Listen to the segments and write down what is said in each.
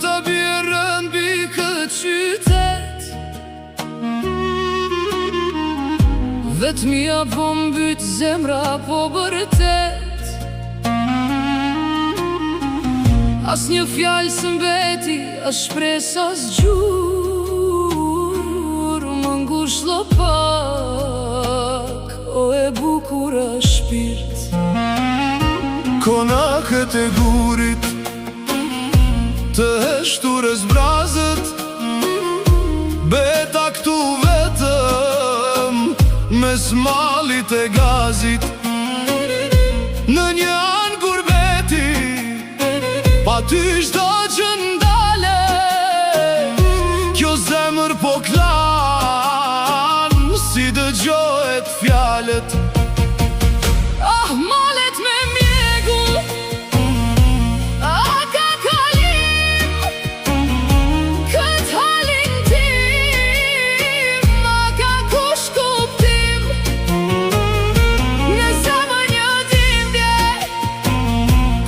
të bjerën bi këtë qytet. Vetëmia po mbyt zemra po bërtet. As një fjallë së mbeti, as shpres, as gjur. Më ngush llopak, o e bukura shpirt. Konakët e gurit, të heshturës brazët, beta këtu vetëm, mes malit e gazit. Në një anë gurbeti, pa ty shdo që ndale, kjo zemër po klan, si dëgjohet fjalët. Ah, malet me mjegu, ah, ka kalim, këtë halin tim, ah, ka kush kuptim. Në zemër një dhimbje,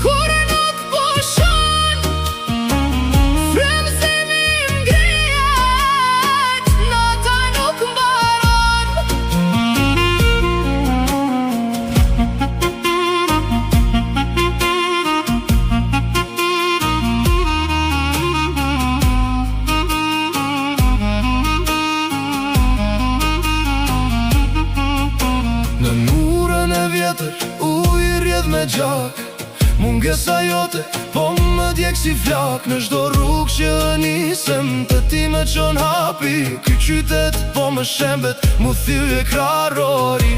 kur nuk po shon, frymëzimi ngrihet, nata nuk mbaron. Në murën e vjetër, uj rjedh me gjak. Mungesa jote, po më djek si flak. Në shdo rrug që nisem, të ti me qon hapi. Ky qytet, po më shembet, mu thyje krarori.